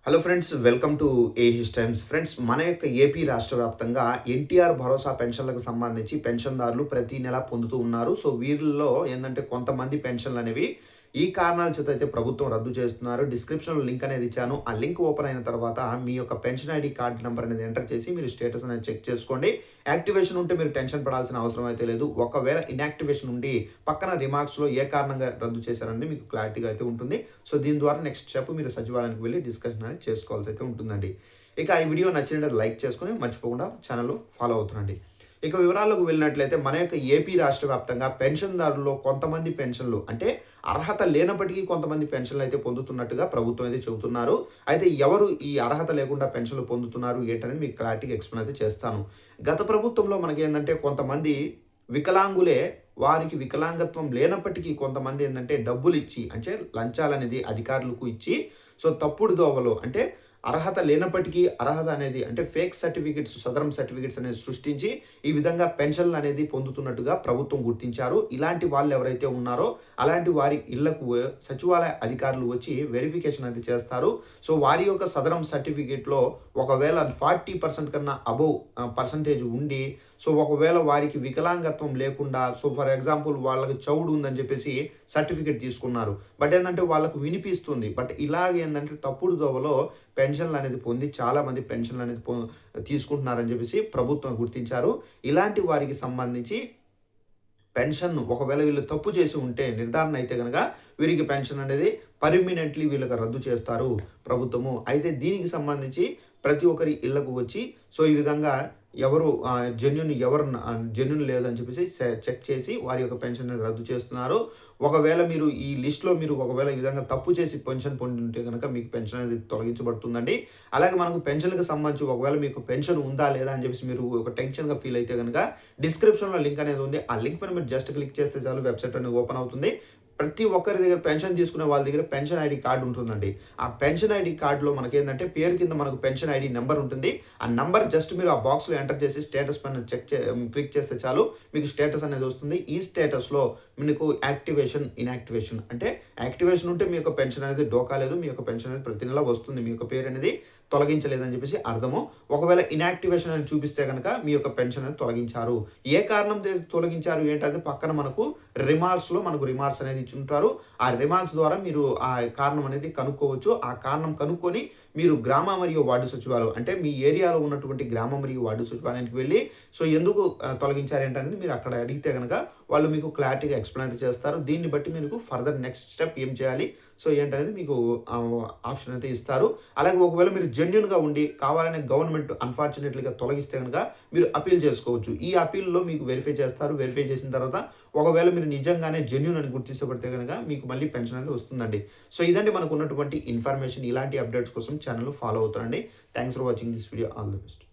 Hello friends, welcome to ఏహిస్ Times. Friends, మన యొక్క ఏపీ రాష్ట్ర వ్యాప్తంగా ఎన్టీఆర్ భరోసా పెన్షన్లకు సంబంధించి పెన్షన్దారులు ప్రతి నెల పొందుతూ ఉన్నారు. సో వీళ్ళలో ఏంటంటే కొంతమంది పెన్షన్లు అనేవి ఈ కారణాల చేత అయితే ప్రభుత్వం రద్దు చేస్తున్నారు. డిస్క్రిప్షన్లో లింక్ అనేది ఇచ్చాను. ఆ లింక్ ఓపెన్ అయిన తర్వాత మీ యొక్క పెన్షన్ ఐడి కార్డ్ నెంబర్ అనేది ఎంటర్ చేసి మీరు స్టేటస్ అనేది చెక్ చేసుకోండి. యాక్టివేషన్ ఉంటే మీరు టెన్షన్ పడాల్సిన అవసరం అయితే లేదు. ఒకవేళ ఇన్యాక్టివేషన్ ఉండి పక్కన రిమార్క్స్లో ఏ కారణంగా రద్దు చేశారనేది మీకు క్లారిటీగా అయితే ఉంటుంది. సో దీని ద్వారా నెక్స్ట్ స్టెప్ మీరు సచివాలయానికి వెళ్ళి డిస్కషన్ అనేది చేసుకోవాల్సి అయితే ఉంటుందండి. ఇక ఈ వీడియో నచ్చినట్లయితే లైక్ చేసుకొని మర్చిపోకుండా ఛానల్ ఫాలో అవుతుండండి. ఇక వివరాల్లోకి వెళ్ళినట్లయితే మన యొక్క ఏపీ రాష్ట్ర వ్యాప్తంగా పెన్షన్దారుల్లో కొంతమంది పెన్షన్లు అంటే అర్హత లేనప్పటికీ కొంతమంది పెన్షన్లు అయితే పొందుతున్నట్టుగా ప్రభుత్వం అయితే చెబుతున్నారు. అయితే ఎవరు ఈ అర్హత లేకుండా పెన్షన్లు పొందుతున్నారు ఏంటనేది మీకు క్లారిటీగా ఎక్స్ప్లెయిన్ అయితే చేస్తాను. గత ప్రభుత్వంలో మనకి ఏంటంటే కొంతమంది వికలాంగులే వారికి వికలాంగత్వం లేనప్పటికీ కొంతమంది ఏంటంటే డబ్బులు ఇచ్చి అంటే లంచాలనేది అధికారులకు ఇచ్చి సో తప్పుడు దోవలో అంటే అర్హత లేనప్పటికీ అర్హత అనేది అంటే ఫేక్ సర్టిఫికెట్స్ సదరం సర్టిఫికెట్స్ అనేది సృష్టించి ఈ విధంగా పెన్షన్లు అనేది పొందుతున్నట్టుగా ప్రభుత్వం గుర్తించారు. ఇలాంటి వాళ్ళు ఎవరైతే ఉన్నారో అలాంటి వారి ఇళ్లకు సచివాలయ అధికారులు వచ్చి వెరిఫికేషన్ అనేది చేస్తారు. సో వారి యొక్క సదరం సర్టిఫికేట్లో ఒకవేళ 40% కన్నా అబోవ్ పర్సంటేజ్ ఉండి సో ఒకవేళ వారికి వికలాంగత్వం లేకుండా సో ఫర్ ఎగ్జాంపుల్ వాళ్ళకి చౌడు ఉందని చెప్పేసి సర్టిఫికేట్ తీసుకున్నారు. బట్ ఏంటంటే వాళ్ళకు వినిపిస్తుంది. బట్ ఇలాగేంటంటే తప్పుడు దోవలో పెన్షన్లు అనేది పొంది చాలామంది పెన్షన్లు అనేది తీసుకుంటున్నారని చెప్పేసి ప్రభుత్వం గుర్తించారు. ఇలాంటి వారికి సంబంధించి పెన్షన్ను ఒకవేళ వీళ్ళు తప్పు చేసి ఉంటే నిర్ధారణ అయితే కనుక వీరికి పెన్షన్ అనేది పర్మినెంట్లీ వీళ్ళకి రద్దు చేస్తారు ప్రభుత్వము. అయితే దీనికి సంబంధించి ప్రతి ఒక్కరి ఇళ్లకు వచ్చి సో ఈ విధంగా ఎవరు జెన్యున్ లేదని చెప్పేసి చెక్ చేసి వారి యొక్క పెన్షన్ అనేది రద్దు చేస్తున్నారు. ఒకవేళ మీరు ఈ లిస్ట్లో మీరు ఒకవేళ ఈ విధంగా తప్పు చేసి పెన్షన్ పొందుంటే కనుక మీకు పెన్షన్ అనేది తొలగించబడుతుందండి. అలాగే మనకు పెన్షన్కి సంబంధించి ఒకవేళ మీకు పెన్షన్ ఉందా లేదా అని చెప్పేసి మీరు ఒక టెన్షన్గా ఫీల్ అయితే కనుక డిస్క్రిప్షన్లో లింక్ అనేది ఉంది. ఆ లింక్ పైన మీరు జస్ట్ క్లిక్ చేస్తే చాలు వెబ్సైట్ అనేది ఓపెన్ అవుతుంది. ప్రతి ఒక్కరి దగ్గర పెన్షన్ తీసుకునే వాళ్ళ దగ్గర పెన్షన్ ఐడి కార్డు ఉంటుందండి. ఆ పెన్షన్ ఐడి కార్డులో మనకేంటంటే పేరు కింద మనకు పెన్షన్ ఐడి నెంబర్ ఉంటుంది. ఆ నెంబర్ జస్ట్ మీరు ఆ బాక్స్లో ఎంటర్ చేసి స్టేటస్ పైన క్లిక్ చేస్తే చాలు మీకు స్టేటస్ అనేది వస్తుంది. ఈ స్టేటస్లో మీకు యాక్టివేషన్ ఇన్యాక్టివేషన్ అంటే యాక్టివేషన్ ఉంటే మీ యొక్క పెన్షన్ అనేది డోకా లేదు, మీ యొక్క పెన్షన్ అనేది ప్రతి నెల వస్తుంది, మీ యొక్క పేరు అనేది తొలగించలేదని చెప్పేసి అర్థము. ఒకవేళ ఇన్యాక్టివేషన్ అని చూపిస్తే కనుక మీ యొక్క పెన్షన్ అనేది తొలగించారు. ఏ కారణం తొలగించారు ఏంటంటే పక్కన మనకు రిమార్క్స్ అనేది ఇచ్చుంటారు. ఆ రిమార్క్స్ ద్వారా మీరు ఆ కారణం అనేది కనుక్కోవచ్చు. ఆ కారణం కనుక్కొని మీరు గ్రామ మరియు వార్డు సచివాలయం అంటే మీ ఏరియాలో ఉన్నటువంటి గ్రామ మరియు వార్డు సచివాలయానికి వెళ్ళి సో ఎందుకు తొలగించారు ఏంటనేది మీరు అక్కడ అడిగితే కనుక వాళ్ళు మీకు క్లారిటీగా ఎక్స్ప్లెయిన్ చేస్తారు. దీన్ని బట్టి మీకు ఫర్దర్ నెక్స్ట్ స్టెప్ ఏం చేయాలి సో ఏంటనేది మీకు ఆప్షన్ అయితే ఇస్తారు. అలాగే ఒకవేళ మీరు జెన్యున్గా ఉండి కావాలనే గవర్నమెంట్ అన్ఫార్చునేట్లీగా తొలగిస్తే కనుక మీరు అపీల్ చేసుకోవచ్చు. ఈ అపీల్లో మీకు వెరిఫై చేస్తారు. వెరిఫై చేసిన తర్వాత ఒకవేళ మీరు నిజంగానే జెన్యున్ అని గుర్తించబడితే కనుక మీకు మళ్ళీ పెన్షన్ అనేది వస్తుందండి. సో ఇదండి మనకు ఉన్నటువంటి ఇన్ఫర్మేషన్. ఇలాంటి అప్డేట్స్ కోసం ఛానల్ ఫాలో అవుతారండి. Thanks for watching this video. All the best.